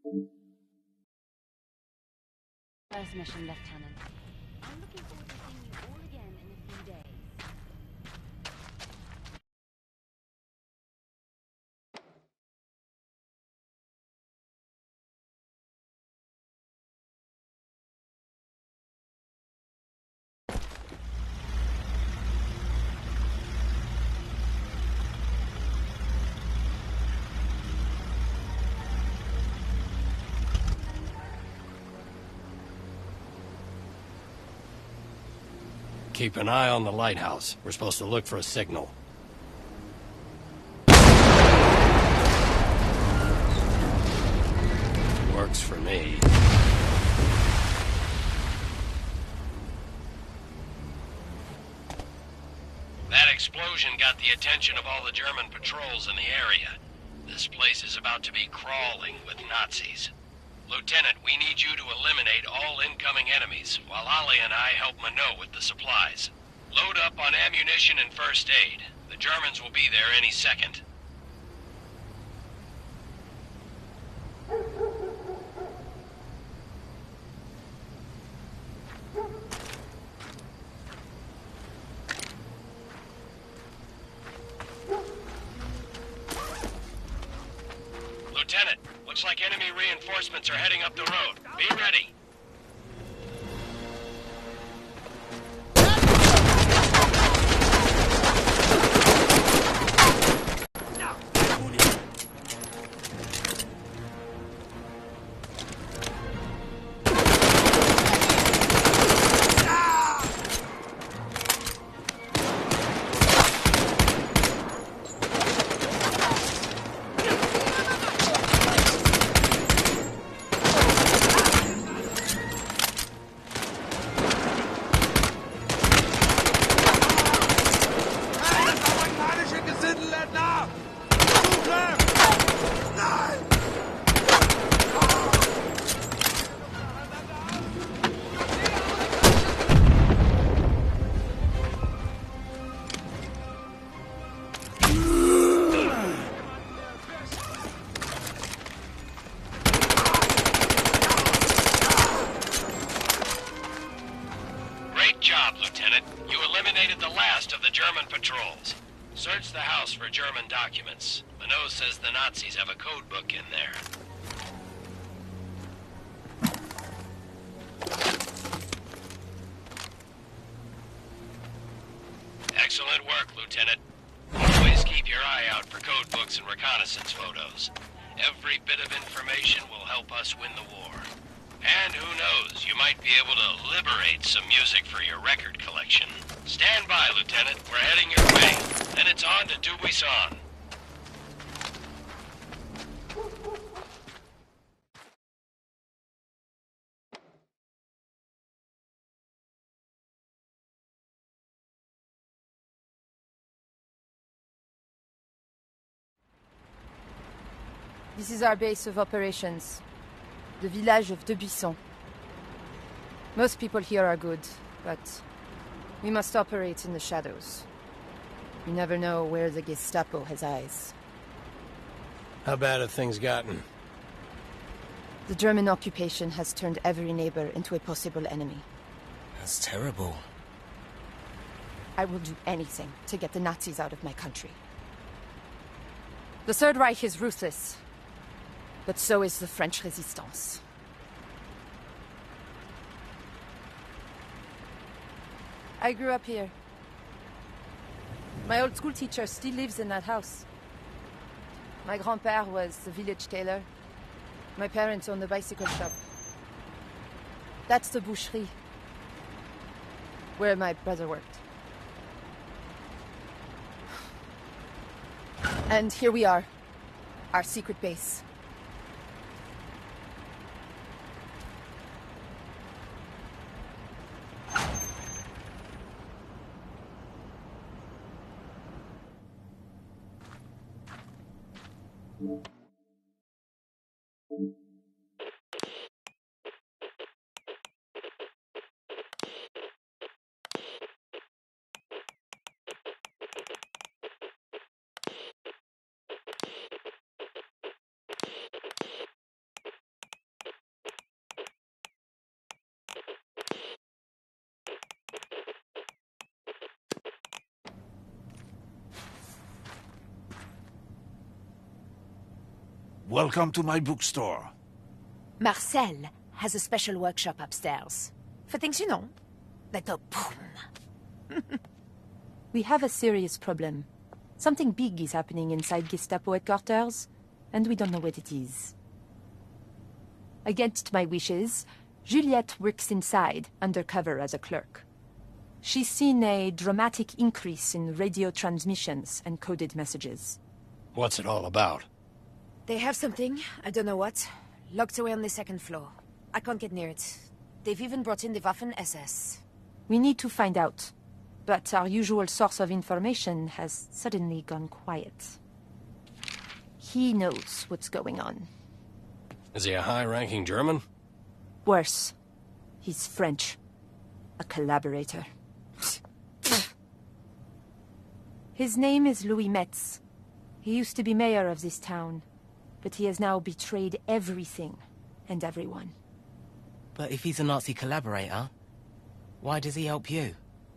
First mission, Lieutenant. I'm looking forward to seeing you all again in a few days. Keep an eye on the lighthouse. We're supposed to look for a signal. Works for me. That explosion got the attention of all the German patrols in the area. This place is about to be crawling with Nazis. Lieutenant, we need you to eliminate all incoming enemies, while Ali and I help Minot with the supplies. Load up on ammunition and first aid. The Germans will be there any second. Lieutenant, looks like enemy reinforcements are heading up the road. Be ready. Great job, Lieutenant. You eliminated the last of the German patrols. Search the house for German documents. Minot says the Nazis have a code book in there. Excellent work, Lieutenant. Always keep your eye out for code books and reconnaissance photos. Every bit of information will help us win the war. And who knows, you might be able to liberate some music for your record collection. Stand by, Lieutenant. We're heading your way. Then it's on to Dubuisson. This is our base of operations. The village of Dubuisson. Most people here are good, but we must operate in the shadows. You never know where the Gestapo has eyes. How bad have things gotten? The German occupation has turned every neighbor into a possible enemy. That's terrible. I will do anything to get the Nazis out of my country. The Third Reich is ruthless, but so is the French resistance. I grew up here. My old school teacher still lives in that house. My grandpère was the village tailor. My parents owned the bicycle shop. That's the boucherie, where my brother worked. And here we are, our secret base. Welcome to my bookstore. Marcel has a special workshop upstairs. For things you know, like the boom. We have a serious problem. Something big is happening inside Gestapo headquarters, and we don't know what it is. Against my wishes, Juliette works inside, undercover as a clerk. She's seen a dramatic increase in radio transmissions and coded messages. What's it all about? They have something, I don't know what, locked away on the second floor. I can't get near it. They've even brought in the O.S.S. We need to find out. But our usual source of information has suddenly gone quiet. He knows what's going on. Is he a high-ranking German? Worse. He's French. A collaborator. His name is Louis Metz. He used to be mayor of this town, but he has now betrayed everything and everyone. But if he's a Nazi collaborator, why does he help you?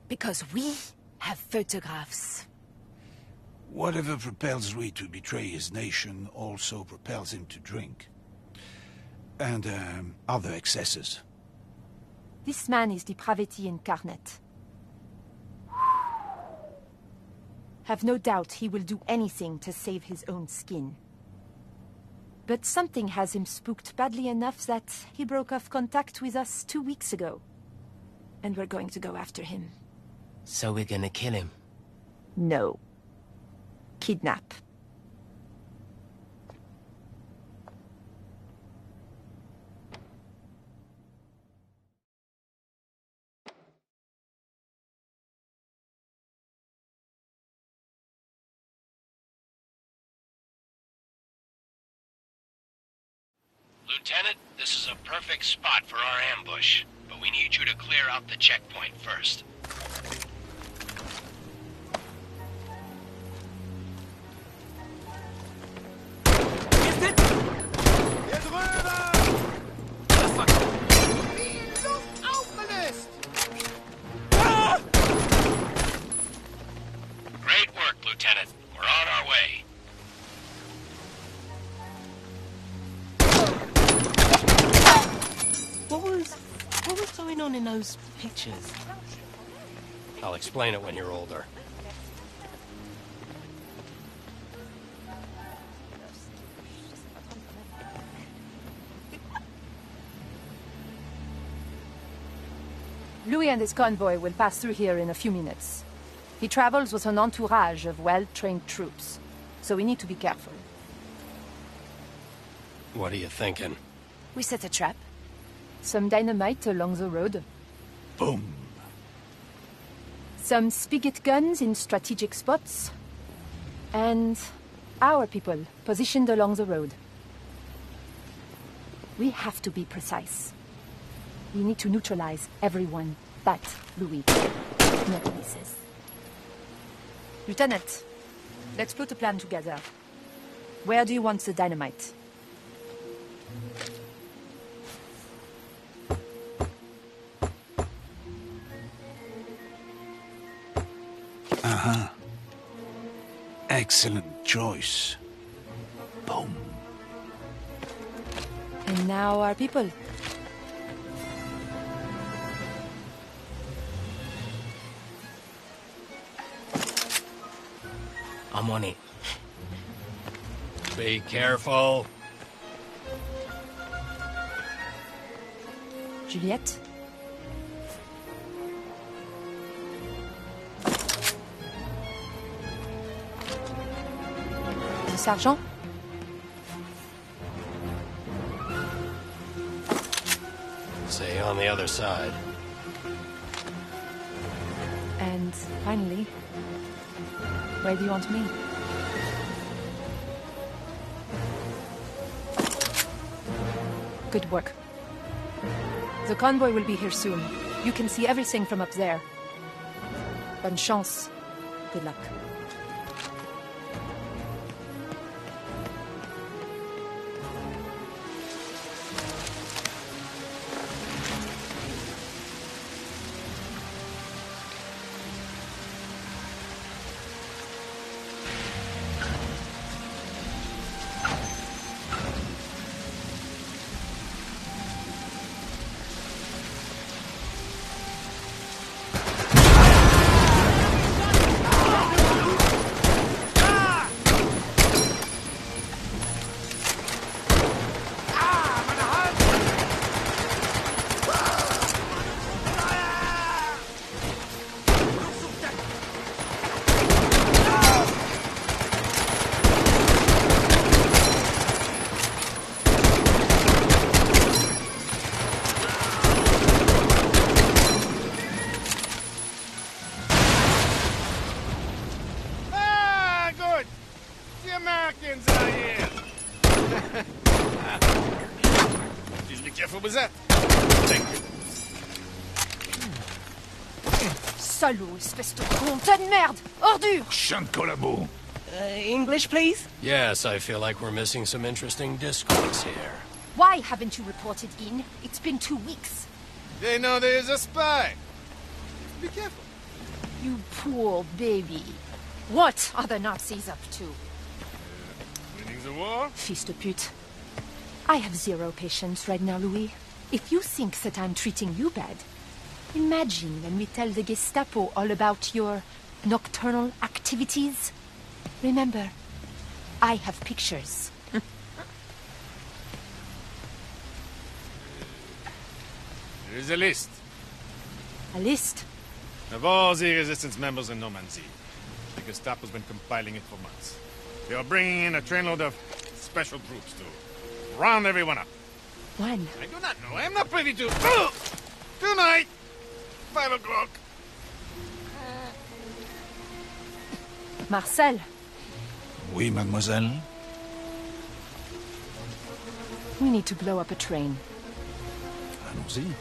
Because we have photographs. Whatever propels Louis to betray his nation also propels him to drink. And, other excesses. This man is depravity incarnate. Have no doubt he will do anything to save his own skin. But something has him spooked badly enough that he broke off contact with us 2 weeks ago. And we're going to go after him. So we're gonna kill him? No. Kidnap. Lieutenant, this is a perfect spot for our ambush, but we need you to clear out the checkpoint first. Great work, Lieutenant. We're on our way. What was going on in those pictures? I'll explain it when you're older. Louis and his convoy will pass through here in a few minutes. He travels with an entourage of well-trained troops, so we need to be careful. What are you thinking? We set a trap. Some dynamite along the road. Boom. Some spigot guns in strategic spots. And our people positioned along the road. We have to be precise. We need to neutralize everyone but Louis. Not pieces. Lieutenant, let's put a plan together. Where do you want the dynamite? Uh-huh. Excellent choice. Boom. And now our people. I'm on it. Be careful. Juliette? The sergeant? Say on the other side. And finally, where do you want me? Good work. The convoy will be here soon. You can see everything from up there. Bonne chance. Good luck. careful with that. Thank you. Salaud, espèce de con, tas de merde! Ordure! Chien de collabo. English, please? Yes, I feel like we're missing some interesting discourse here. Why haven't you reported in? It's been 2 weeks. They know there is a spy. Be careful. You poor baby. What are the Nazis up to? Winning the war? Fils de pute. I have zero patience right now, Louis. If you think that I'm treating you bad, imagine when we tell the Gestapo all about your nocturnal activities. Remember, I have pictures. There is a list A list? of all the resistance members in Normandy. The Gestapo's been compiling it for months. They are bringing in a trainload of special troops to round everyone up. One. I do not know. I am not privy to... Tonight, 5 o'clock. Marcel, Oui, mademoiselle. we need to blow up a train. Allons-y.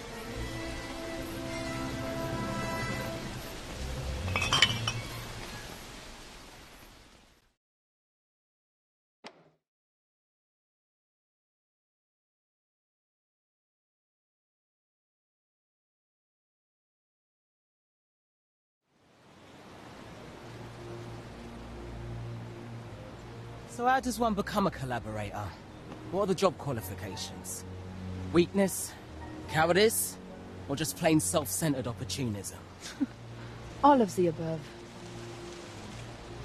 So how does one become a collaborator? What are the job qualifications? Weakness? Cowardice? Or just plain self-centered opportunism? All of the above.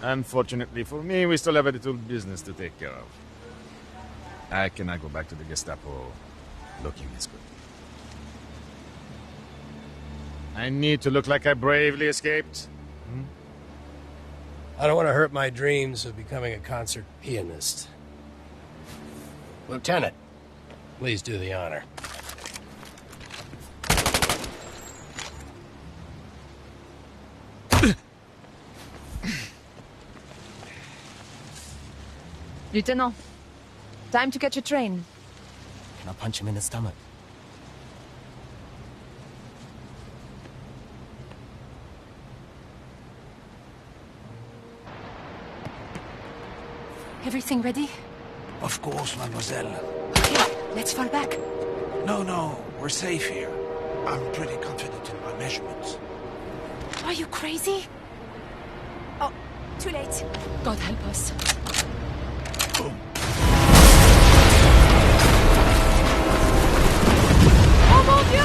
Unfortunately for me, we still have a little business to take care of. I cannot go back to the Gestapo looking this good. I need to look like I bravely escaped. I don't want to hurt my dreams of becoming a concert pianist. Lieutenant, please do the honor. Lieutenant, time to catch a train. Can I punch him in the stomach? Everything ready? Of course, mademoiselle. Okay, let's fall back. No, we're safe here. I'm pretty confident in my measurements. Are you crazy? Oh, too late. God help us. Boom. Oh mon Dieu!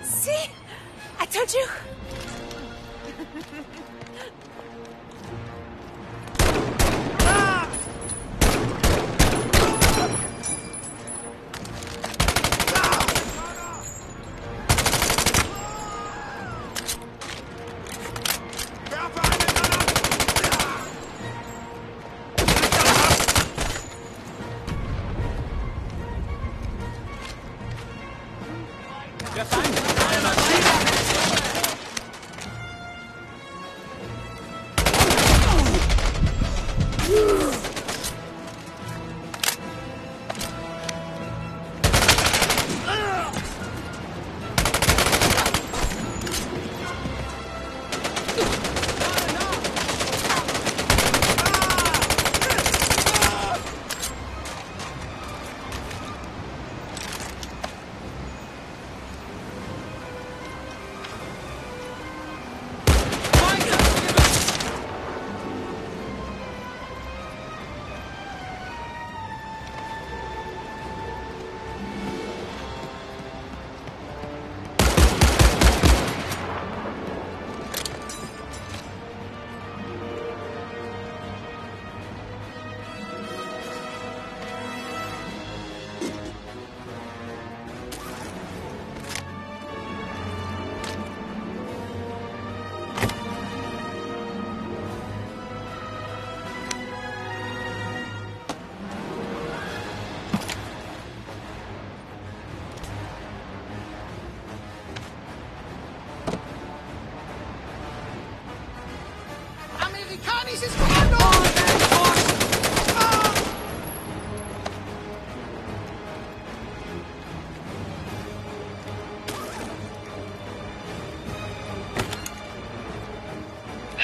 See? I told you!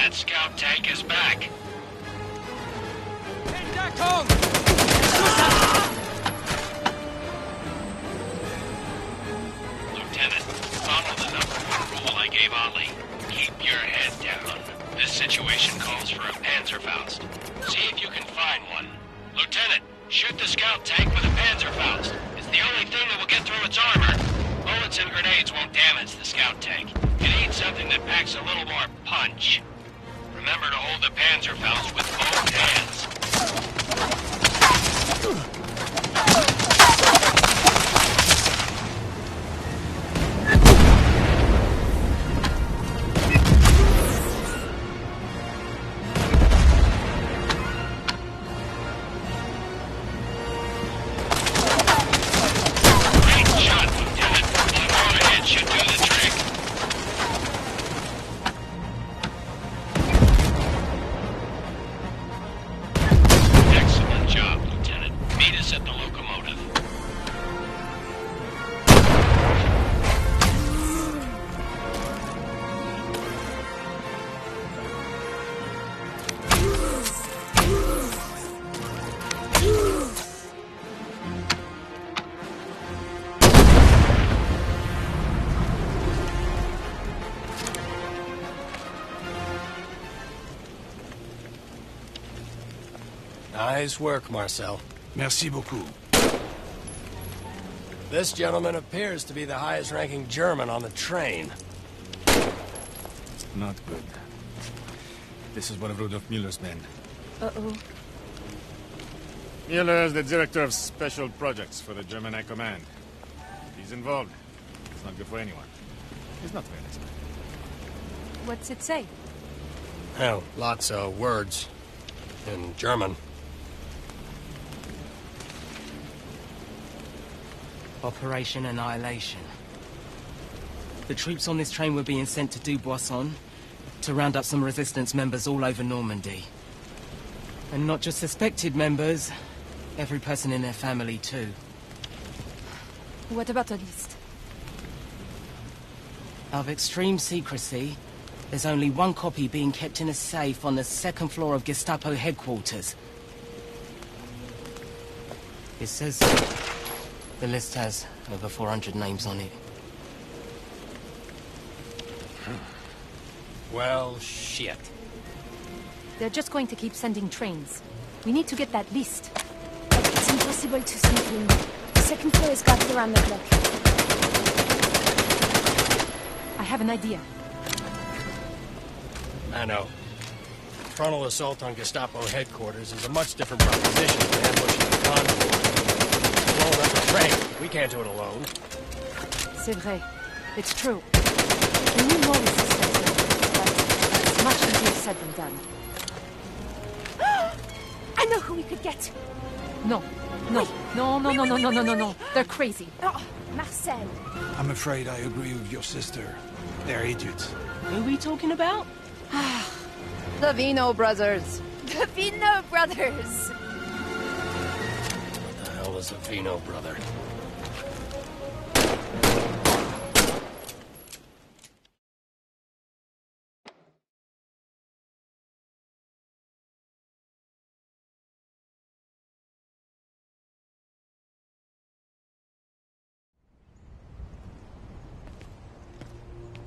That scout tank is back. Lieutenant, follow the number one rule I gave Ollie. Keep your head down. This situation calls for a Panzerfaust. See if you can find one. Lieutenant, shoot the scout tank with a Panzerfaust. It's the only thing that will get through its armor. Bullets and grenades won't damage the scout tank. You need something that packs a little more punch. Remember to hold the Panzerfaust with both hands. Great shot, Lieutenant. One more hit should do the trick. Excellent job, Lieutenant. Meet us at the locomotive. Nice work, Marcel. Merci beaucoup. This gentleman appears to be the highest-ranking German on the train. Not good. This is one of Rudolf Mueller's men. Uh-oh. Mueller is the director of special projects for the German High Command. He's involved. It's not good for anyone. He's not very nice. What's it say? Well, lots of words in German. Operation Annihilation. The troops on this train were being sent to Dubuisson to round up some resistance members all over Normandy. And not just suspected members, every person in their family too. What about a list? Of extreme secrecy, there's only one copy being kept in a safe on the second floor of Gestapo headquarters. It says the list has over 400 names on it. Well, shit. They're just going to keep sending trains. We need to get that list. It's impossible to sneak in. The second floor is guarded around the clock. I have an idea. I know. Frontal assault on Gestapo headquarters is a much different proposition than ambushing the convoy. Blowing up a train. We can't do it alone. C'est vrai. It's true. We need more resistance, but it's much easier said than done. I know who we could get. No. No. Wait. No. They're crazy. Oh, Marcel. I'm afraid I agree with your sister. They're idiots. Who are we talking about? The Vino brothers. The Vino brothers. What the hell is a Vino brother?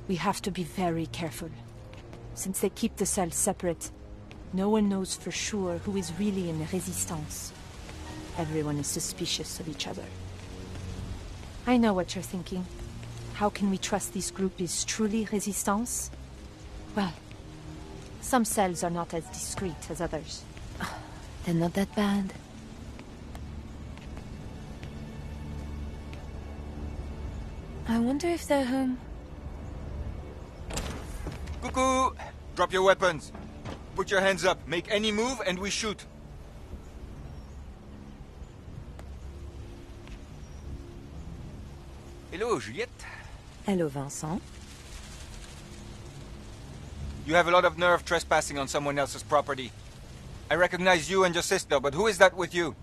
We have to be very careful. Since they keep the cells separate, no one knows for sure who is really in Resistance. Everyone is suspicious of each other. I know what you're thinking. How can we trust this group is truly Resistance? Well, some cells are not as discreet as others. They're not that bad. I wonder if they're home. Cuckoo! Drop your weapons. Put your hands up. Make any move and we shoot. Hello, Juliette. Hello, Vincent. You have a lot of nerve trespassing on someone else's property. I recognize you and your sister, but who is that with you?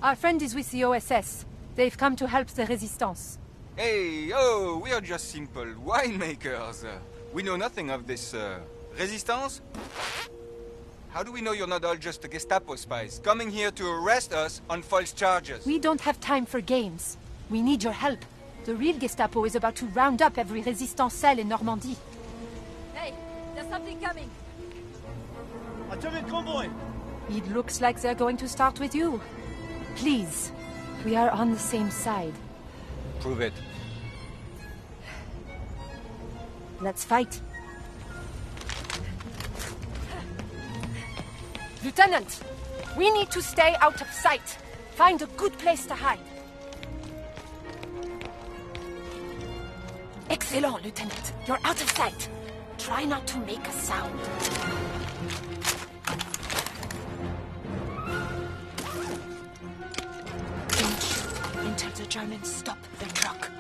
Our friend is with the O.S.S. They've come to help the Resistance. Hey, oh, we are just simple winemakers. We know nothing of this, resistance? How do we know you're not all just Gestapo spies, coming here to arrest us on false charges? We don't have time for games. We need your help. The real Gestapo is about to round up every resistance cell in Normandy. Hey, there's something coming. It looks like they're going to start with you. Please, we are on the same side. Prove it. Let's fight. Lieutenant, we need to stay out of sight. Find a good place to hide. Excellent, Lieutenant. You're out of sight. Try not to make a sound. Don't shoot until the Germans stop the truck.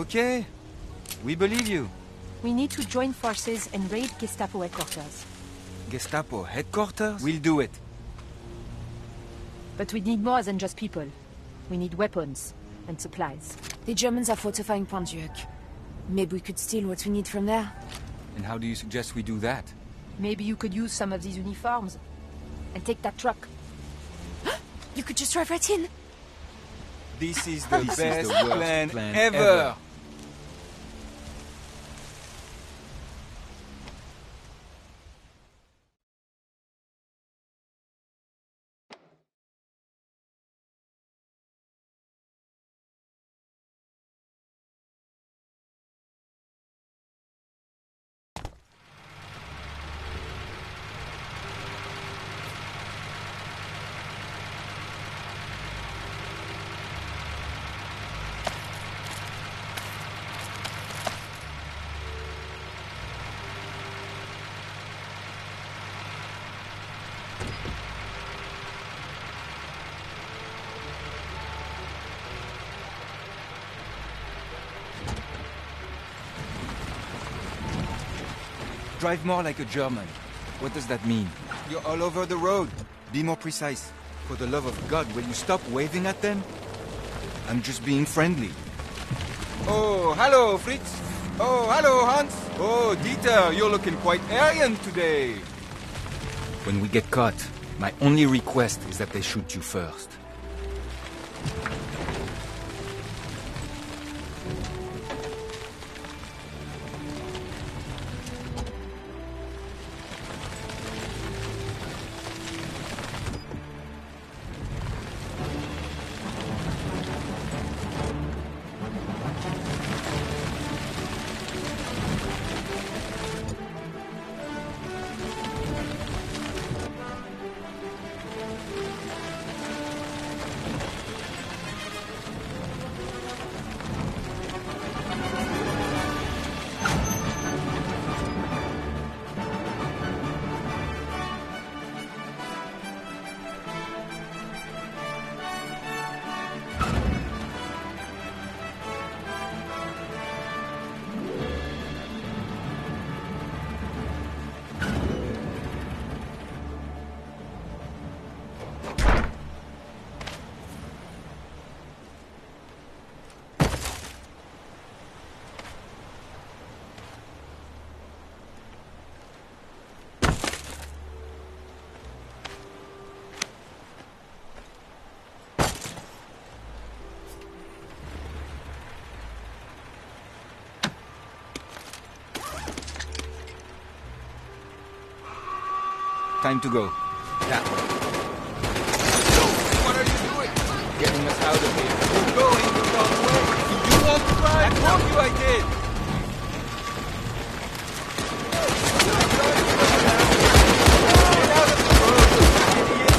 Okay. We believe you. We need to join forces and raid Gestapo headquarters. Gestapo headquarters? We'll do it. But we need more than just people. We need weapons and supplies. The Germans are fortifying Pont-Duc. Maybe we could steal what we need from there. And how do you suggest we do that? Maybe you could use some of these uniforms. And take that truck. You could just drive right in. This is the This is best the worst plan, plan ever. ever. Drive more like a German. What does that mean? You're all over the road. Be more precise. For the love of God, will you stop waving at them? I'm just being friendly. Oh, hello, Fritz. Oh, hello, Hans. Oh, Dieter, you're looking quite Aryan today. When we get caught, my only request is that they shoot you first. Time to go. What are you doing? Getting us out of here. You're going the wrong way. You want to drive? I told you I did. Get out of the road, idiot.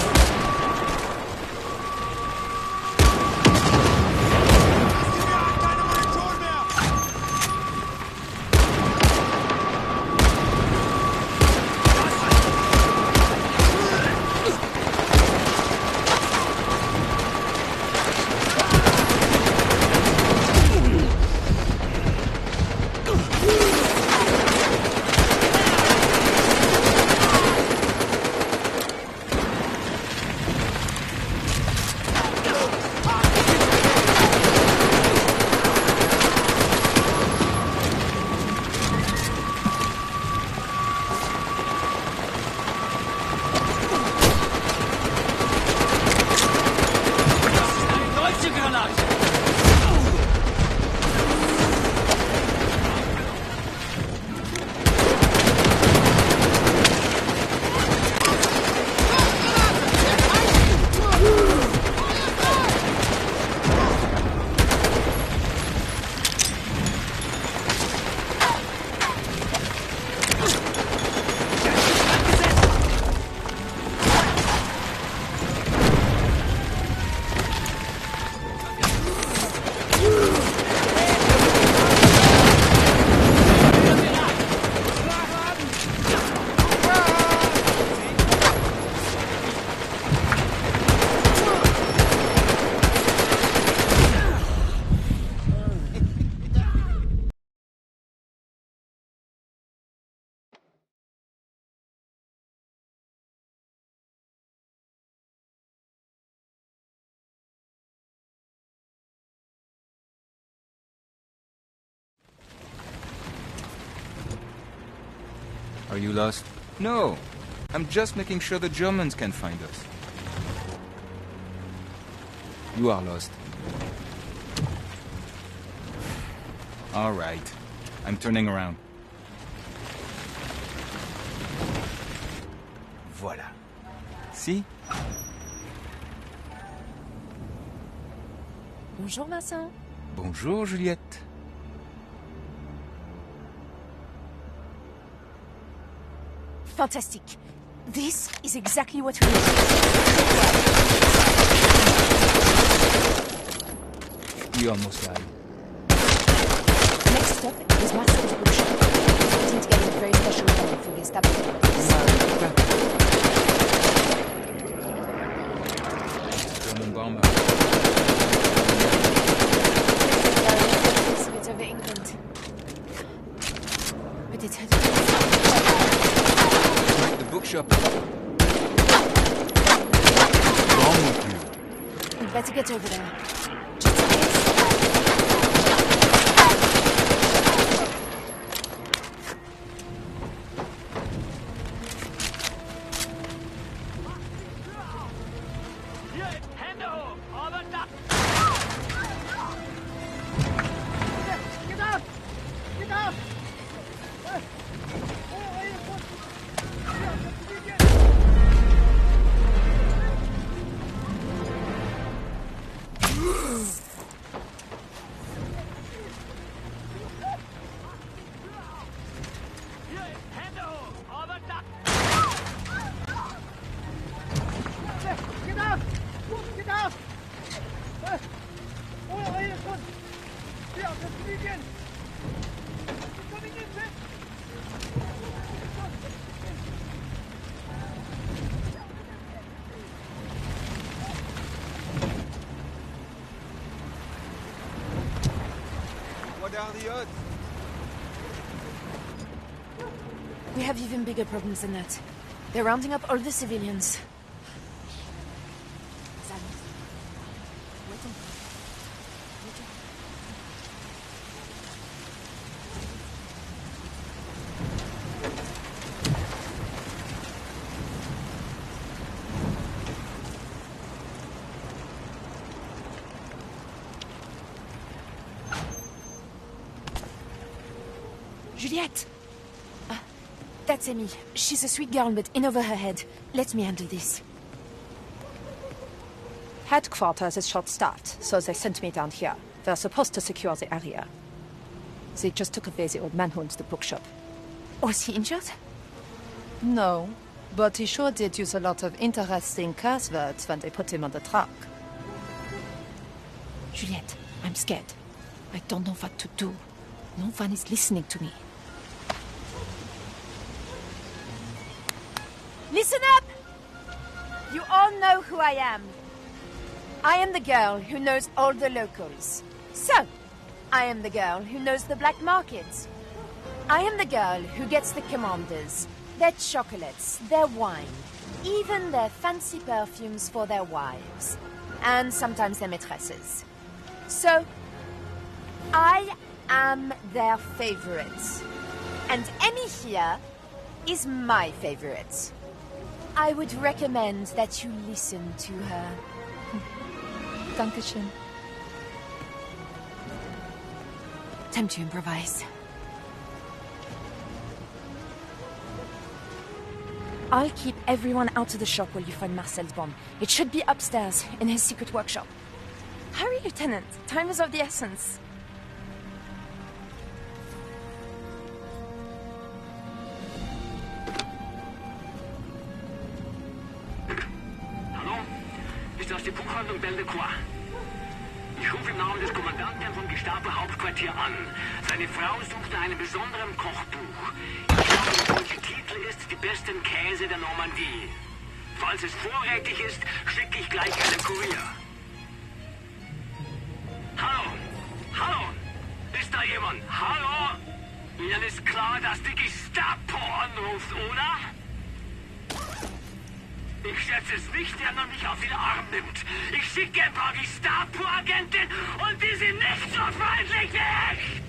Are you lost? No, I'm just making sure the Germans can find us. You are lost. All right. I'm turning around. Voilà. See? Bonjour, Vincent. Bonjour, Juliette. Fantastic. This is exactly what we need. We almost died. Next stop is Marcel's bookshop. He's getting very special time for Gestapo. German bomber. It's over England. But it's The bookshop. What's wrong with you? We'd better get over there. What are the odds? We have even bigger problems than that. They're rounding up all the civilians. Juliette! That's Amy. She's a sweet girl, but in over her head. Let me handle this. Headquarters is short-staffed, so they sent me down here. They're supposed to secure the area. They just took away the old man who owns the bookshop. Was he injured? No, but he sure did use a lot of interesting curse words when they put him on the truck. Juliette, I'm scared. I don't know what to do. No one is listening to me. Listen up! You all know who I am. I am the girl who knows all the locals. So, I am the girl who knows the black markets. I am the girl who gets the commanders, their chocolates, their wine, even their fancy perfumes for their wives, and sometimes their maîtresses. So, I am their favorite. And Emmy here is my favorite. I would recommend that you listen to her. Dankeschön. Time to improvise. I'll keep everyone out of the shop while you find Marcel's bomb. It should be upstairs, in his secret workshop. Hurry, Lieutenant. Time is of the essence. Hallo? Ist das die Buchhandlung Bellecroix? Ich rufe im Namen des Kommandanten vom Gestapo-Hauptquartier an. Seine Frau sucht nach einem besonderen Kochbuch. Ich glaube, der deutsche Titel ist Die besten Käse der Normandie. Falls es vorrätig ist, schicke ich gleich einen Kurier. Hallo? Hallo? Ist da jemand? Hallo? Ihnen ist klar, dass die Gestapo anruft, oder? Ich schätze es nicht, der noch mich auf den Arm nimmt. Ich schicke ein paar Gestapo-Agenten und die sind nicht so freundlich wie ich!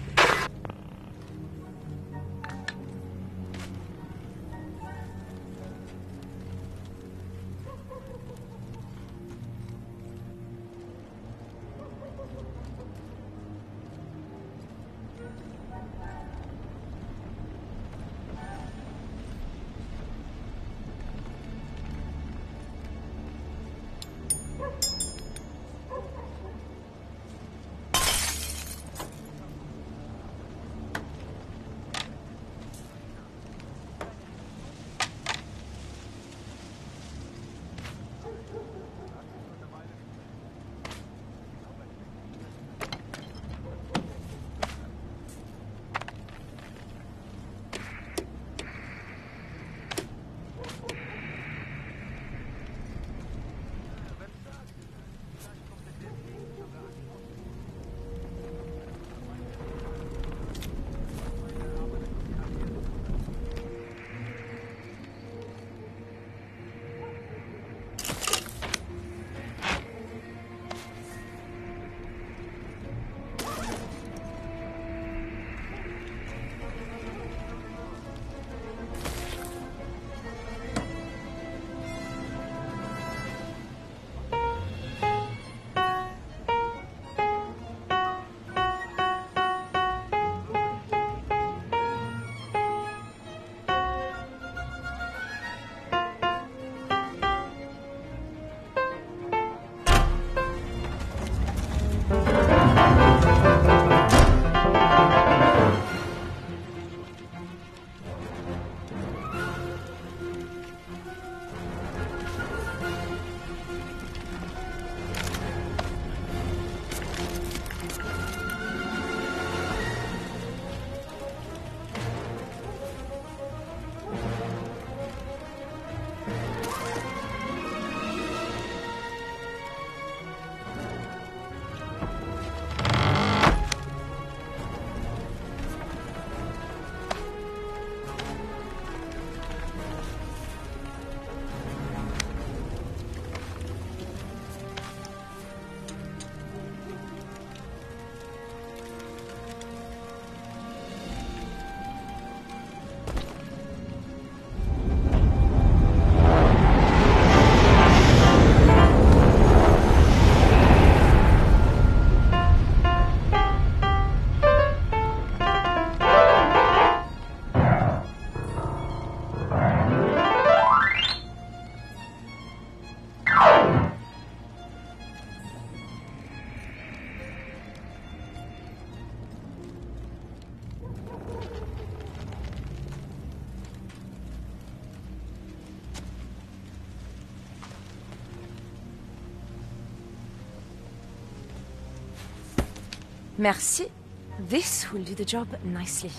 Merci. This will do the job nicely.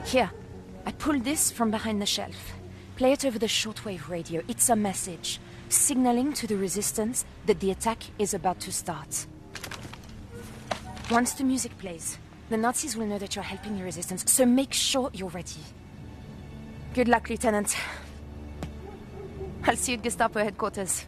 Here, I pulled this from behind the shelf. Play it over the shortwave radio. It's a message, signaling to the resistance that the attack is about to start. Once the music plays, the Nazis will know that you're helping the resistance, so make sure you're ready. Good luck, Lieutenant. I'll see you at Gestapo headquarters.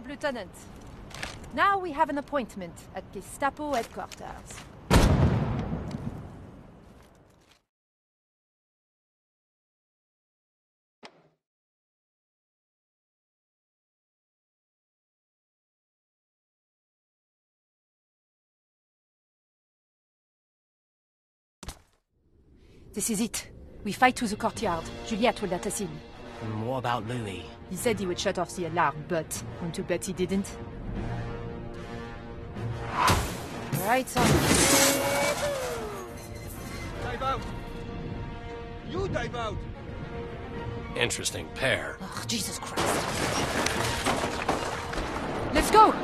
Lieutenant. Now we have an appointment at Gestapo headquarters. This is it. We fight to the courtyard. Juliet will let us in. And what about Louis? He said he would shut off the alarm, but want to bet he didn't? Right, son. Dive out! You dive out! Interesting pair. Oh, Jesus Christ. Let's go!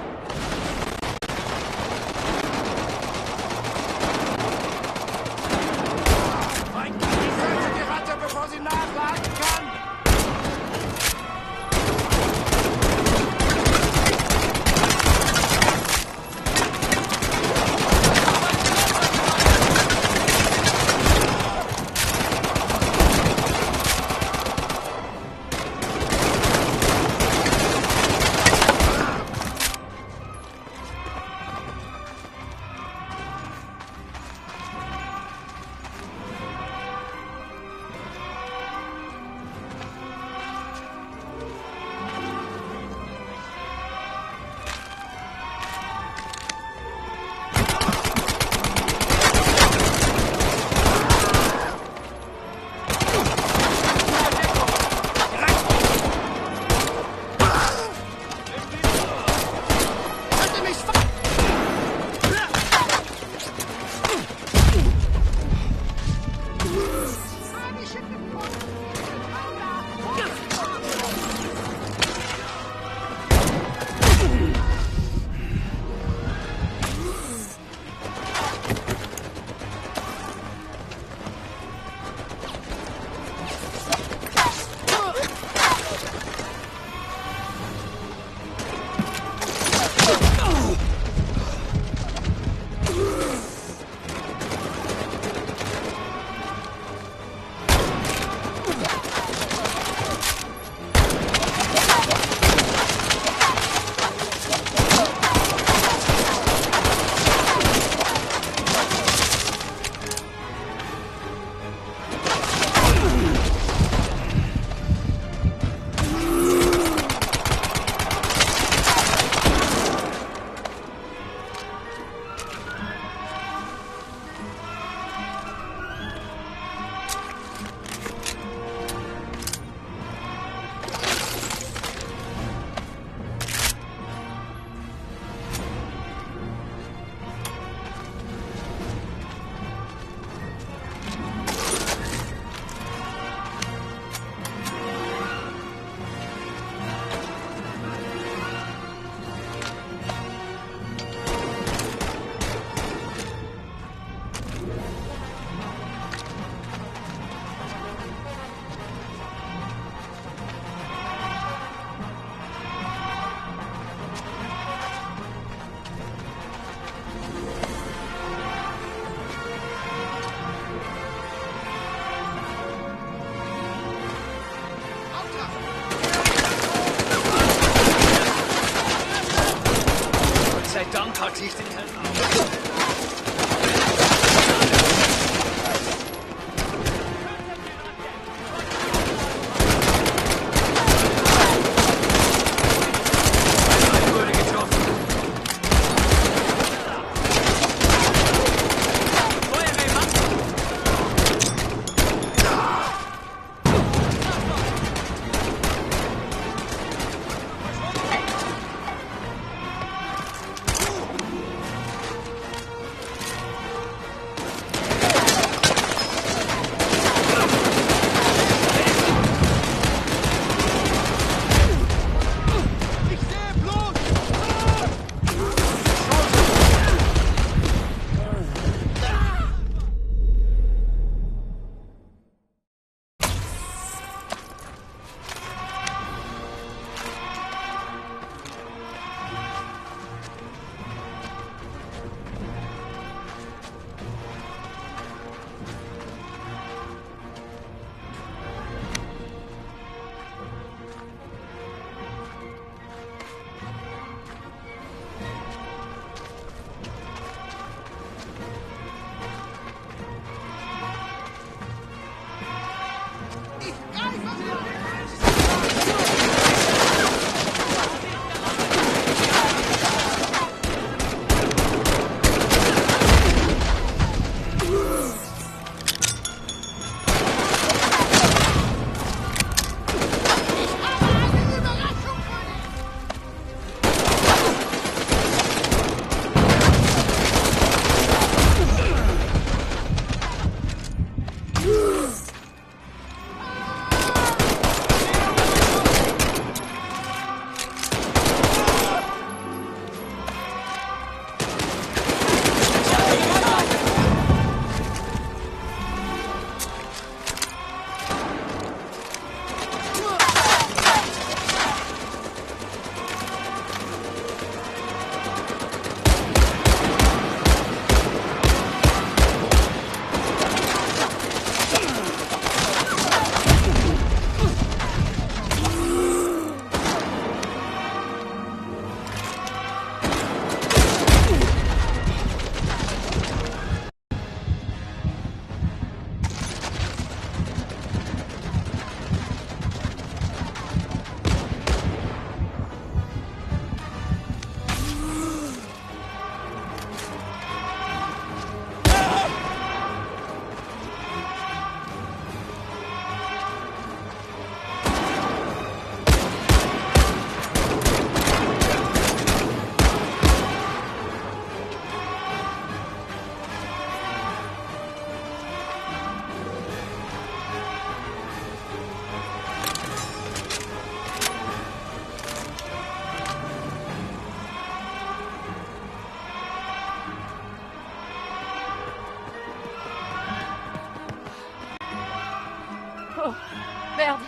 Merde.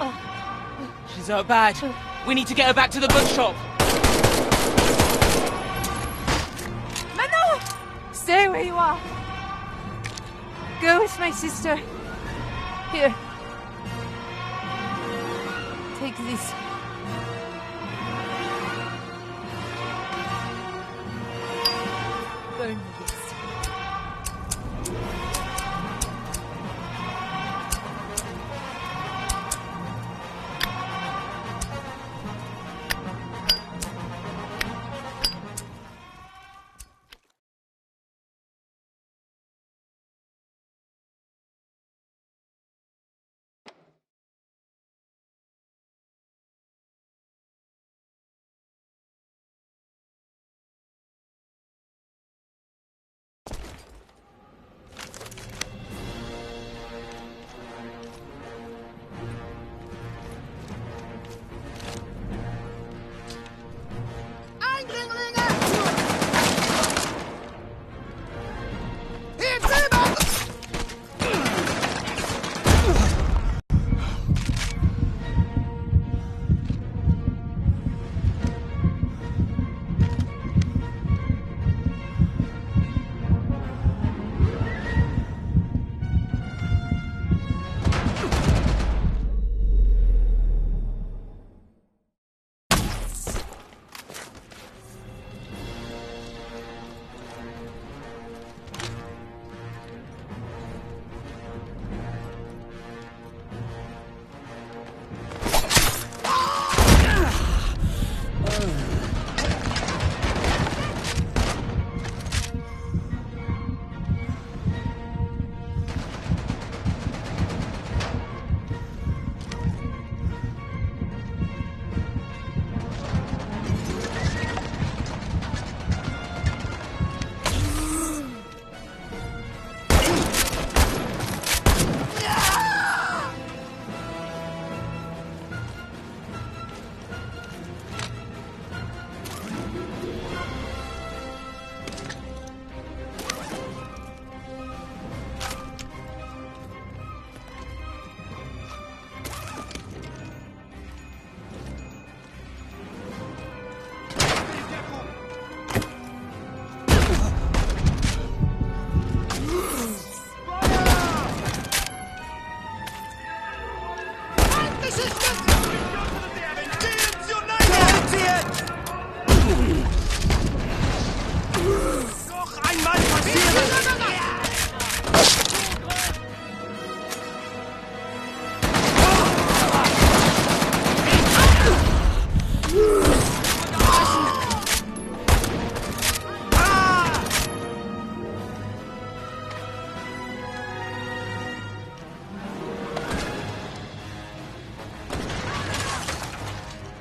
Oh. She's hurt bad. We need to get her back to the bookshop. Manon! Stay where you are. Go with my sister. Here. Take this. Burn this.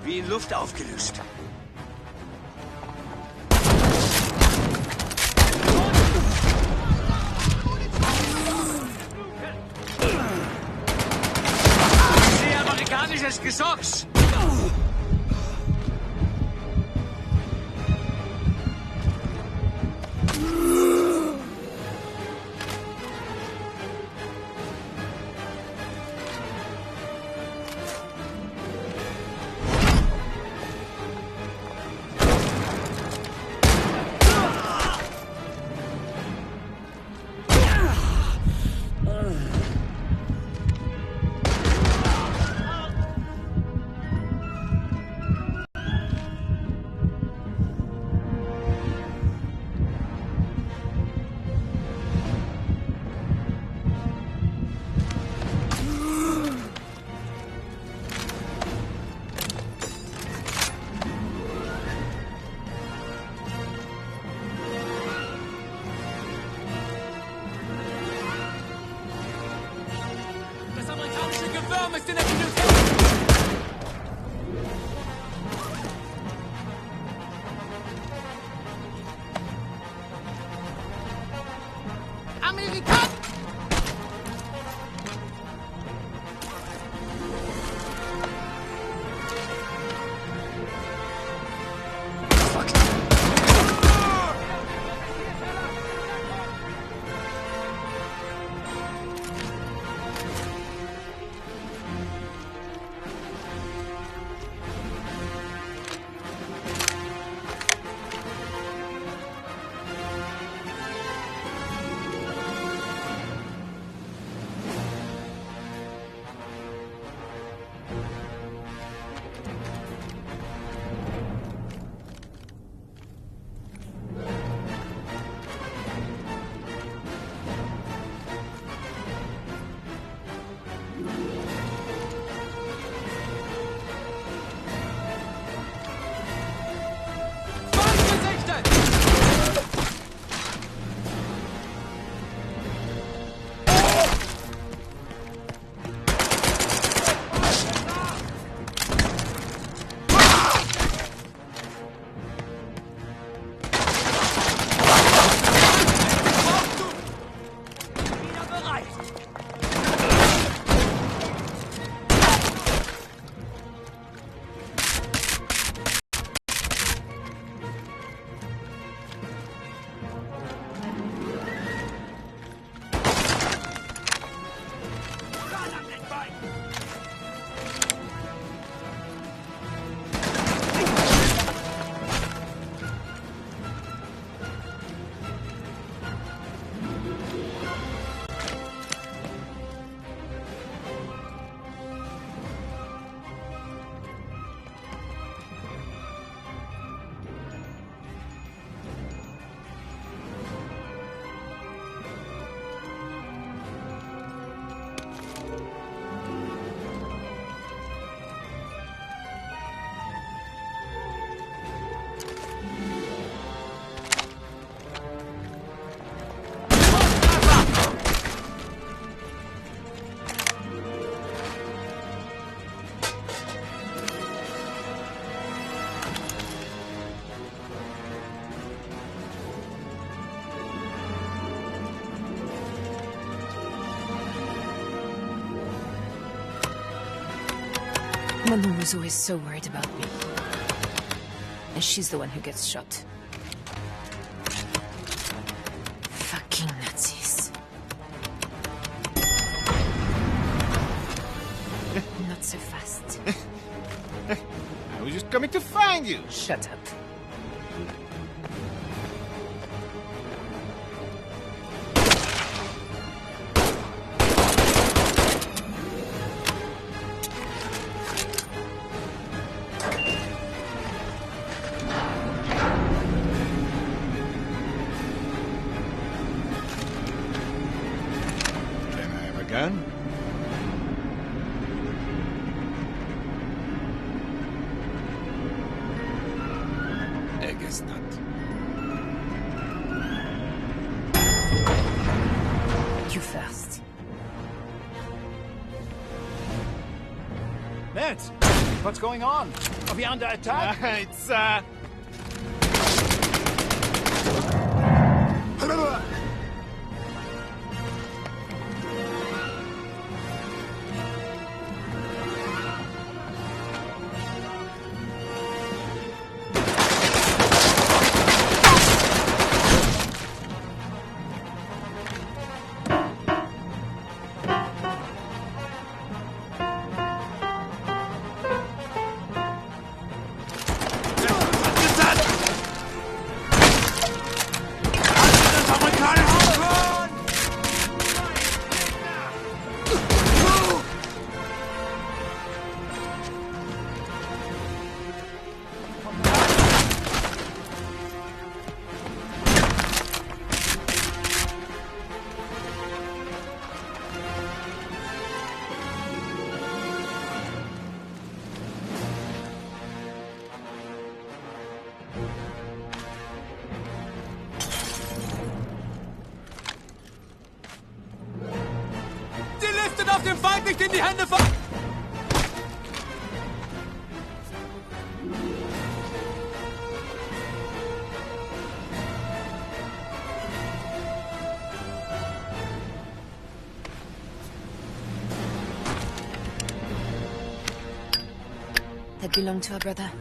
Wie in Luft aufgelöst. Ich sehe amerikanisches Gesocks. Manon was always so worried about me. And she's the one who gets shot. Fucking Nazis. Not so fast. I was just coming to find you. Shut up. Gun? I guess not. You first. Ned, what's going on? Are we under attack? It's, Auf dem Feind nicht in die Hände von... That belonged to our brother.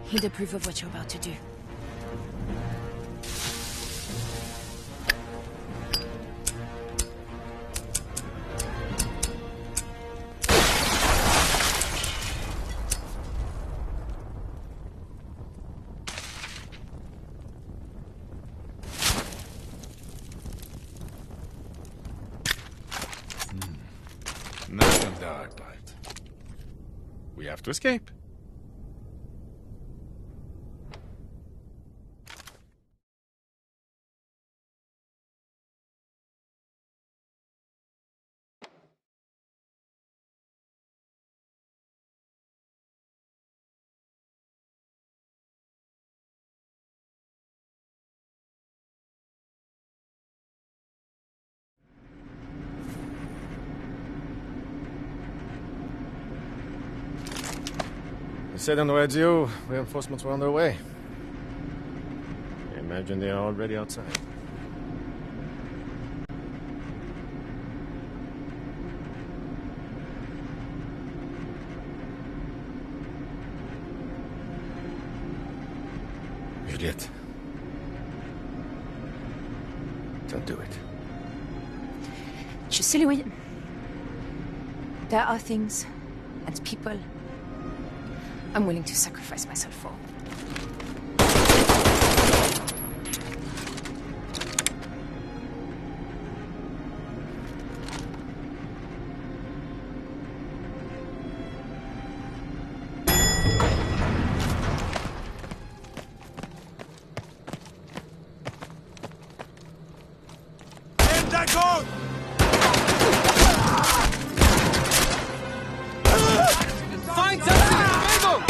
He'd approve of what you're about to do. Now comes the hard part. We have to escape. They said on the radio reinforcements were on their way. I imagine they are already outside. Juliet. Don't do it. You silly wee. There are things and people I'm willing to sacrifice myself for. Feind setzt sich in Bewegung!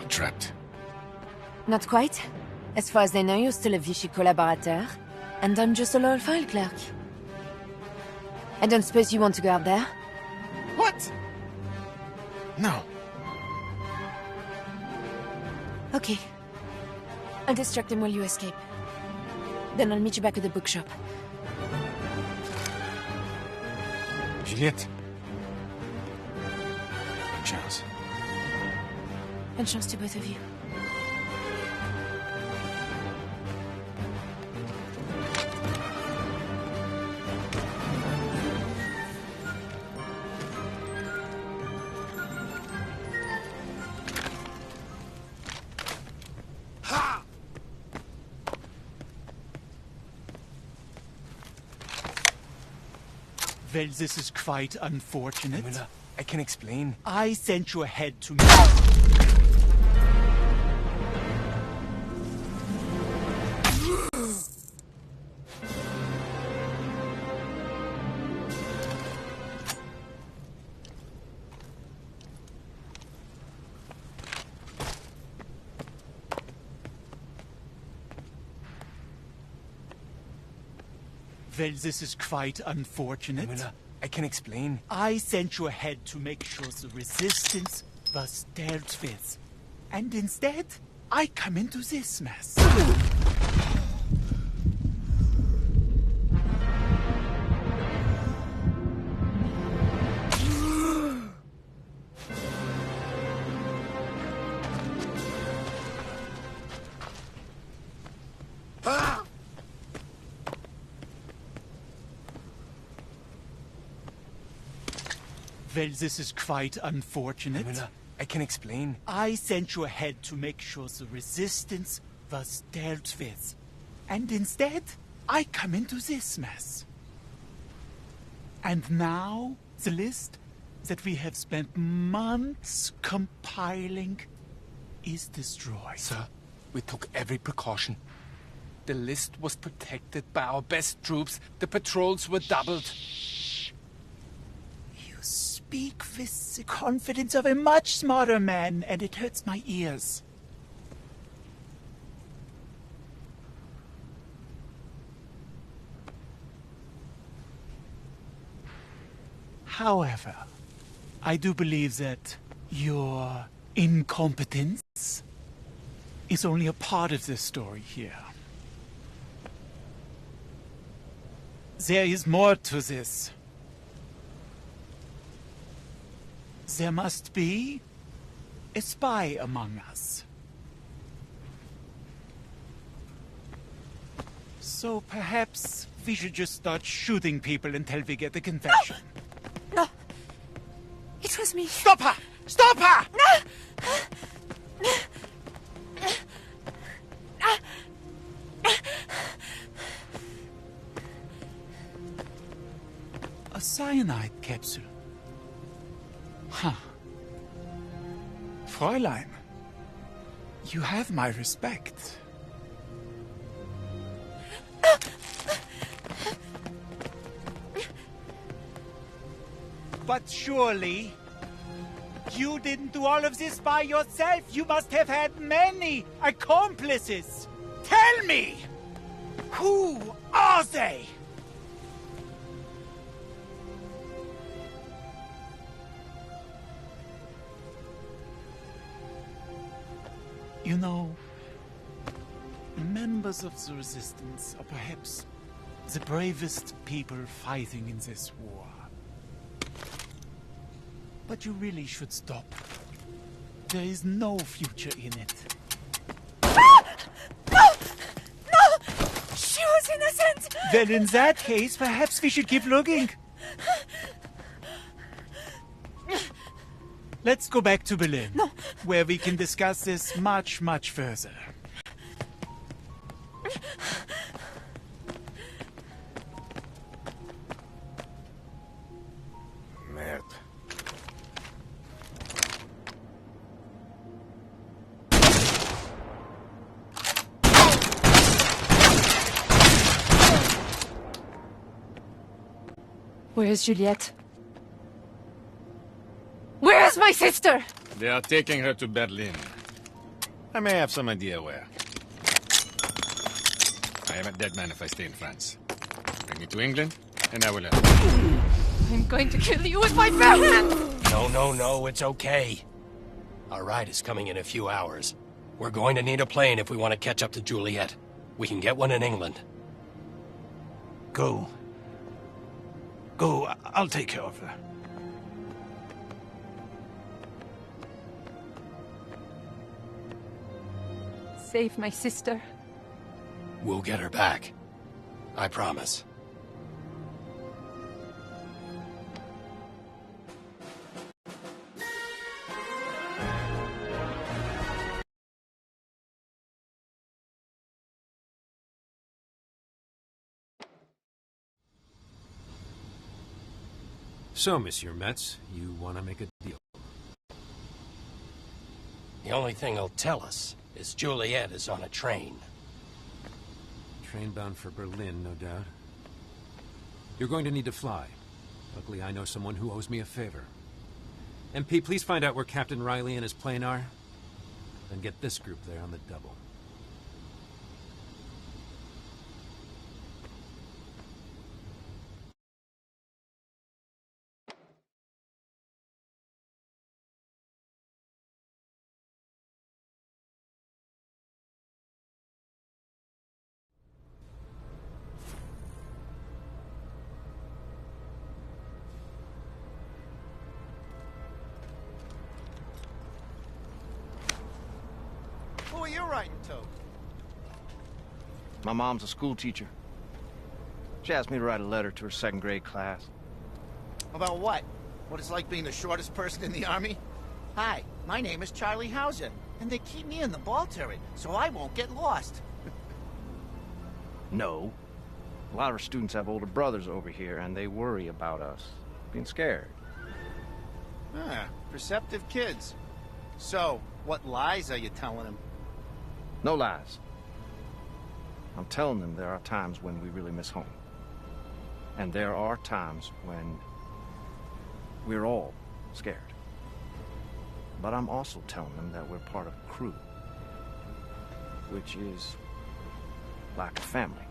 still trapped. Not quite. As far as they know, you're still a Vichy collaborateur. And I'm just a loyal file clerk. I don't suppose you want to go out there? What? No. Okay. I'll distract him while you escape. Then I'll meet you back at the bookshop. Juliette. Bonne chance. Bonne chance to both of you. Well, this is quite unfortunate. Müller, I can explain. I sent you ahead to... Well, this is quite unfortunate. Müller, I can explain. I sent you ahead to make sure the resistance was dealt with. And instead, I come into this mess. Well, this is quite unfortunate. Müller, I can explain. I sent you ahead to make sure the resistance was dealt with. And instead, I come into this mess. And now, the list that we have spent months compiling is destroyed. Sir, we took every precaution. The list was protected by our best troops. The patrols were doubled. You speak with the confidence of a much smarter man, and it hurts my ears. However, I do believe that your incompetence is only a part of the story here. There is more to this. There must be a spy among us. So perhaps we should just start shooting people until we get a confession. No! It was me. Stop her! Stop her! A cyanide capsule. Huh. Fräulein, you have my respect. But surely, you didn't do all of this by yourself. You must have had many accomplices. Tell me, who are they? You know, members of the Resistance are perhaps the bravest people fighting in this war. But you really should stop. There is no future in it. No! She was innocent! Well, in that case, perhaps we should keep looking. Let's go back to Berlin, where we can discuss this much, much further. Merde. Where is Juliette? Where is my sister? They are taking her to Berlin. I may have some idea where. I am a dead man if I stay in France. Bring me to England, and I will... I'm going to kill you with my bare hands! No, it's okay. Our ride is coming in a few hours. We're going to need a plane if we want to catch up to Juliet. We can get one in England. Go. Go, I'll take care of her. Save my sister. We'll get her back. I promise. So, Monsieur Metz, you want to make a deal? The only thing he'll tell us is Juliet is on a train. Train bound for Berlin, no doubt. You're going to need to fly. Luckily, I know someone who owes me a favor. MP, please find out where Captain Riley and his plane are. Then get this group there on the double. Who are you writing to? My mom's a school teacher. She asked me to write a letter to her second grade class. About what? What it's like being the shortest person in the army? Hi, my name is Charlie Hauser, and they keep me in the ball turret, so I won't get lost. No. A lot of our students have older brothers over here, and they worry about us being scared. Ah, perceptive kids. So, what lies are you telling them? No lies. I'm telling them there are times when we really miss home. And there are times when we're all scared. But I'm also telling them that we're part of a crew, which is like a family.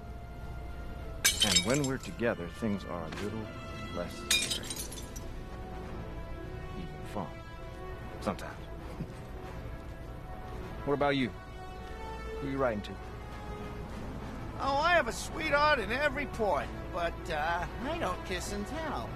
And when we're together, things are a little less scary. Even fun. Sometimes. What about you? Who are you writing to? Oh, I have a sweetheart in every port, but, I don't kiss and tell.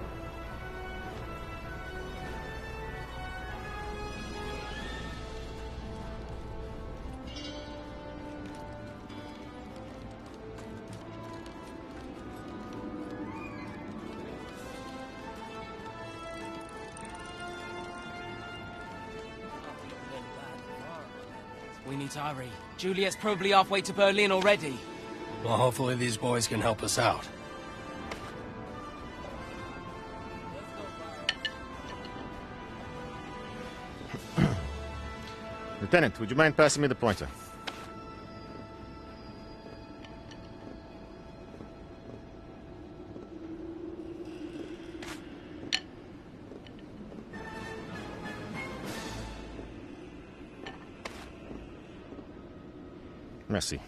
We need to hurry. Juliet's probably halfway to Berlin already. Well, hopefully these boys can help us out. Lieutenant, would you mind passing me the pointer? Merci.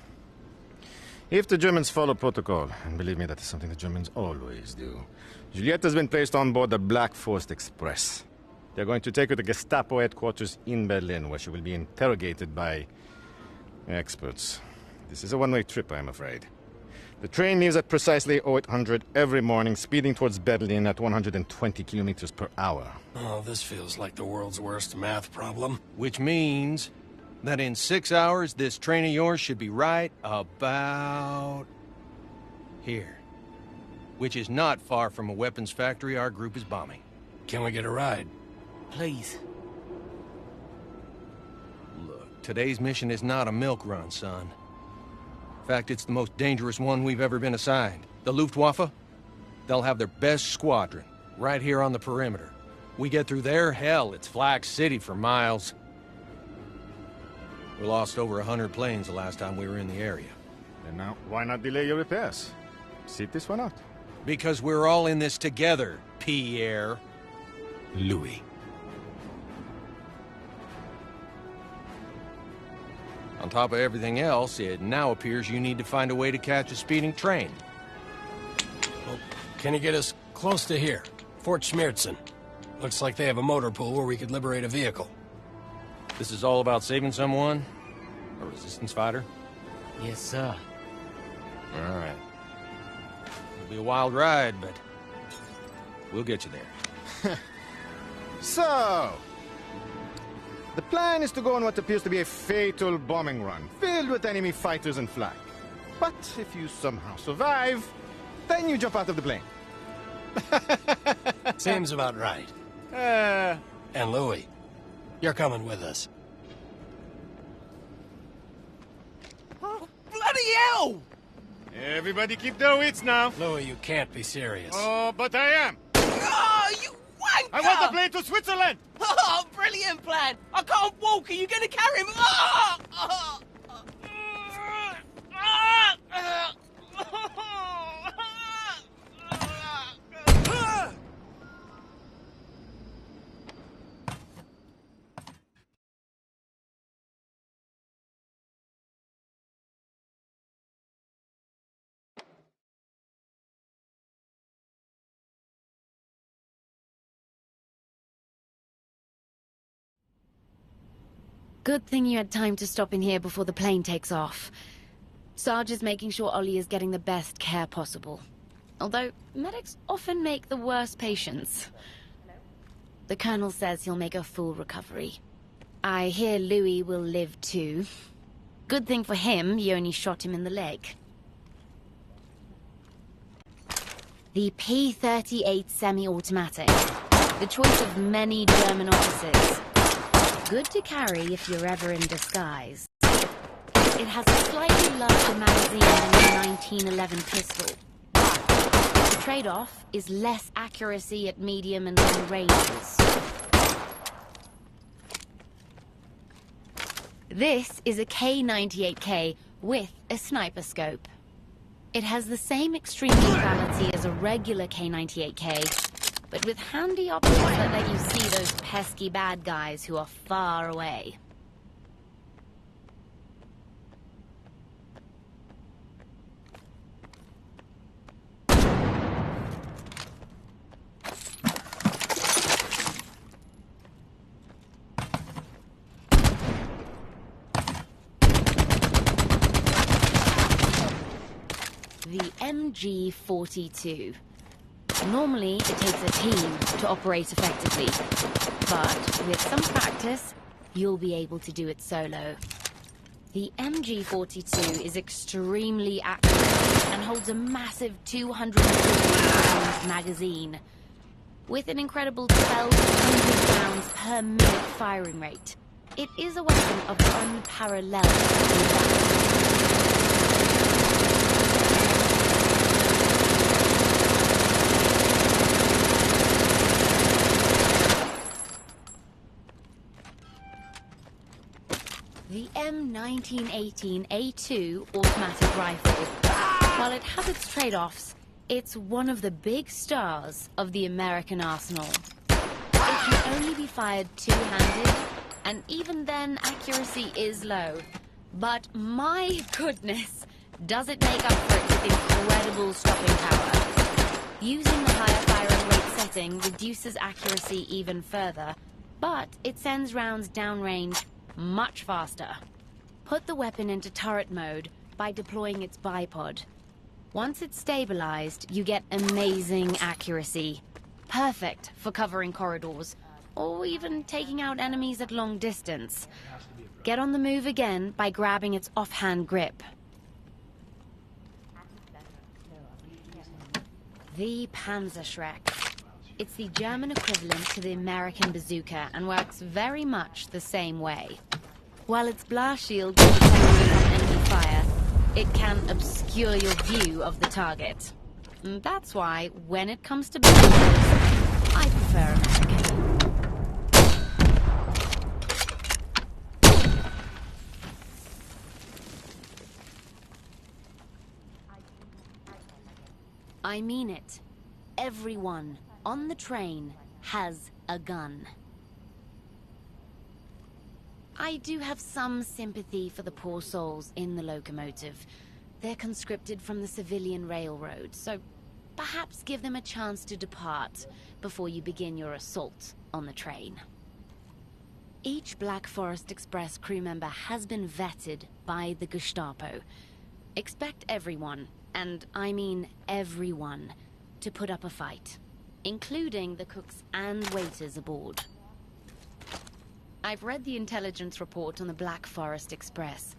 If the Germans follow protocol, and believe me, that is something the Germans always do, Juliet has been placed on board the Black Forest Express. They're going to take her to Gestapo headquarters in Berlin, where she will be interrogated by experts. This is a one-way trip, I'm afraid. The train leaves at precisely 0800 every morning, speeding towards Berlin at 120 kilometers per hour. Oh, this feels like the world's worst math problem. Which means that in 6 hours, this train of yours should be right about here. Which is not far from a weapons factory our group is bombing. Can we get a ride? Please. Look, today's mission is not a milk run, son. In fact, it's the most dangerous one we've ever been assigned. The Luftwaffe, they'll have their best squadron right here on the perimeter. We get through there, hell, it's Flak City for miles. We lost over 100 planes the last time we were in the area. And now, why not delay your repairs? Cities, why not? Because we're all in this together, Pierre. Louis. On top of everything else, it now appears you need to find a way to catch a speeding train. Well, can you get us close to here? Fort Schmiertzen. Looks like they have a motor pool where we could liberate a vehicle. This is all about saving someone? A resistance fighter? Yes, sir. All right. It'll be a wild ride, but we'll get you there. So, the plan is to go on what appears to be a fatal bombing run, filled with enemy fighters and flak. But if you somehow survive, then you jump out of the plane. Seems about right. And Louis, you're coming with us. Oh, bloody hell! Everybody keep their wits now. Louis, you can't be serious. Oh, but I am. Oh, you wanker! I want the plane to Switzerland! Oh, brilliant plan! I can't walk. Are you going to carry him? Oh! Oh! Good thing you had time to stop in here before the plane takes off. Sarge is making sure Ollie is getting the best care possible. Although, medics often make the worst patients. The Colonel says he'll make a full recovery. I hear Louis will live too. Good thing for him, you only shot him in the leg. The P-38 semi-automatic. The choice of many German officers. Good to carry if you're ever in disguise. It has a slightly larger magazine than the 1911 pistol. But the trade-off is less accuracy at medium and long ranges. This is a K-98K with a sniper scope. It has the same extreme lethality as a regular K-98K, but with handy optics that let you see those pesky bad guys who are far away. The MG-42. Normally, it takes a team to operate effectively, but with some practice, you'll be able to do it solo. The MG-42 is extremely accurate and holds a massive 250-round magazine, with an incredible 1,200 rounds per minute firing rate. It is a weapon of unparalleled combat. The M1918A2 automatic rifle. While it has its trade-offs, it's one of the big stars of the American arsenal. It can only be fired two-handed, and even then accuracy is low. But my goodness, does it make up for it with incredible stopping power. Using the higher firing rate setting reduces accuracy even further, but it sends rounds downrange much faster. Put the weapon into turret mode by deploying its bipod. Once it's stabilized, you get amazing accuracy. Perfect for covering corridors, or even taking out enemies at long distance. Get on the move again by grabbing its offhand grip. The Panzerschreck. It's the German equivalent to the American bazooka and works very much the same way. While its blast shield can protect you from enemy fire, it can obscure your view of the target. And that's why, when it comes to bazookas, I prefer American. I mean it. Everyone on the train has a gun. I do have some sympathy for the poor souls in the locomotive. They're conscripted from the civilian railroad, so perhaps give them a chance to depart before you begin your assault on the train. Each Black Forest Express crew member has been vetted by the Gestapo. Expect everyone, and I mean everyone, to put up a fight, including the cooks and waiters aboard. I've read the intelligence report on the Black Forest Express.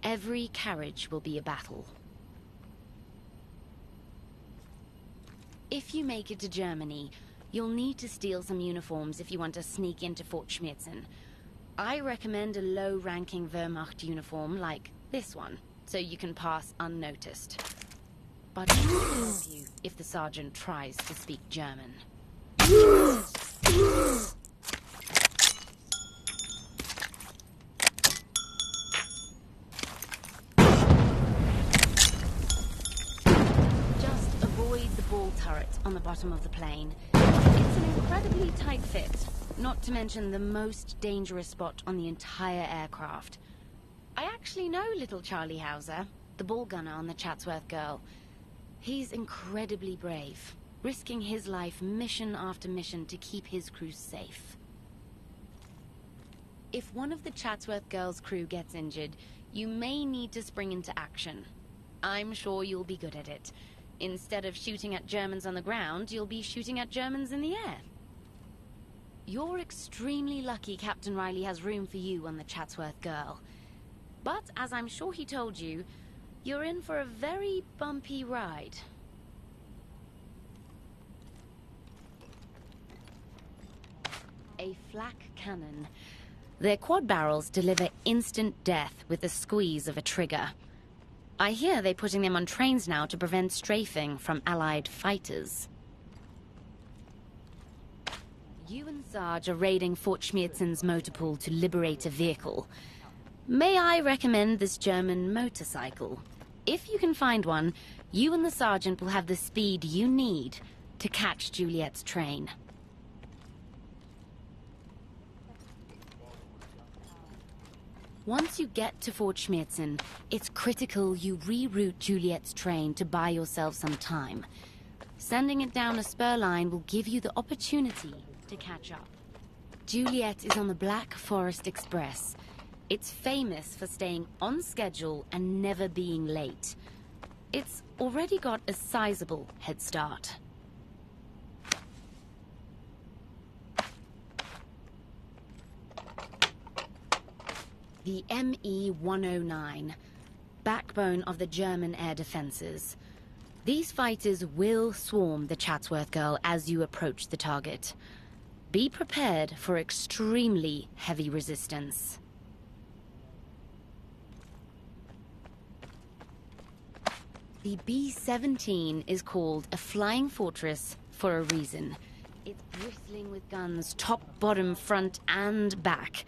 Every carriage will be a battle. If you make it to Germany, you'll need to steal some uniforms if you want to sneak into Fort Schmierzen. I recommend a low-ranking Wehrmacht uniform like this one, so you can pass unnoticed. But it will help you if the sergeant tries to speak German. Just avoid the ball turret on the bottom of the plane. It's an incredibly tight fit, not to mention the most dangerous spot on the entire aircraft. I actually know little Charlie Hauser, the ball gunner on the Chatsworth Girl. He's incredibly brave, risking his life mission after mission to keep his crew safe. If one of the Chatsworth Girl's crew gets injured, you may need to spring into action. I'm sure you'll be good at it. Instead of shooting at Germans on the ground, you'll be shooting at Germans in the air. You're extremely lucky Captain Riley has room for you on the Chatsworth Girl. But, as I'm sure he told you, you're in for a very bumpy ride. A flak cannon. Their quad barrels deliver instant death with the squeeze of a trigger. I hear they're putting them on trains now to prevent strafing from Allied fighters. You and Sarge are raiding Fort Schmierzen's motor pool to liberate a vehicle. May I recommend this German motorcycle? If you can find one, you and the sergeant will have the speed you need to catch Juliet's train. Once you get to Fort Schmierzen, it's critical you reroute Juliet's train to buy yourself some time. Sending it down a spur line will give you the opportunity to catch up. Juliet is on the Black Forest Express. It's famous for staying on schedule and never being late. It's already got a sizable head start. The ME-109, backbone of the German air defenses. These fighters will swarm the Chatsworth Girl as you approach the target. Be prepared for extremely heavy resistance. The B-17 is called a flying fortress for a reason. It's bristling with guns, top, bottom, front, and back.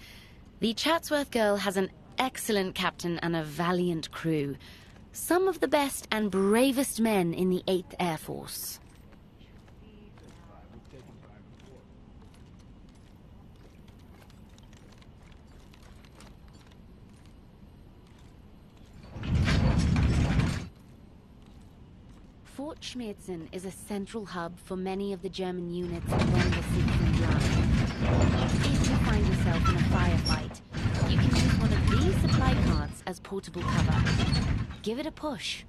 The Chatsworth Girl has an excellent captain and a valiant crew. Some of the best and bravest men in the 8th Air Force. Fort Schmierzen is a central hub for many of the German units along the Siegfried Line. If you find yourself in a firefight, you can use one of these supply carts as portable cover. Give it a push.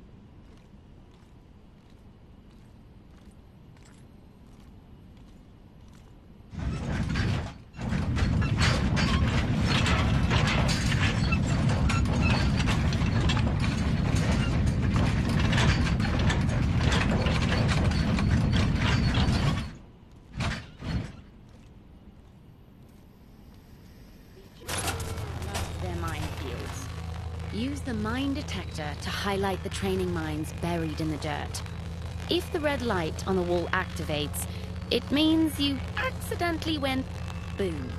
Use the mine detector to highlight the training mines buried in the dirt. If the red light on the wall activates, it means you accidentally went boom.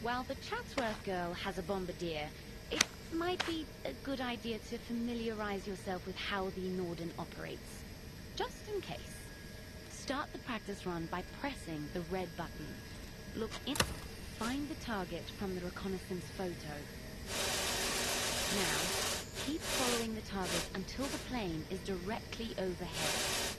While the Chatsworth girl has a bombardier, it might be a good idea to familiarize yourself with how the Norden operates. Just in case. Start the practice run by pressing the red button. Look in. Find the target from the reconnaissance photo. Now, keep following the target until the plane is directly overhead.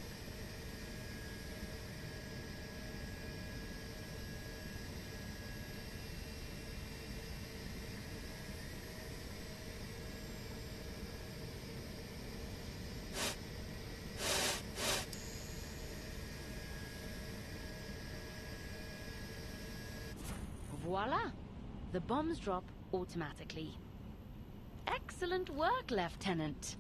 Voila! The bombs drop automatically. Excellent work, Lieutenant.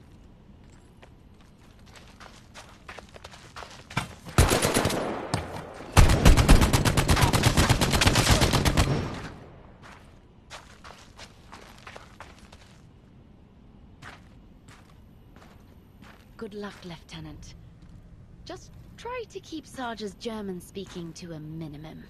Good luck, Lieutenant. Just try to keep Sarge's German speaking to a minimum.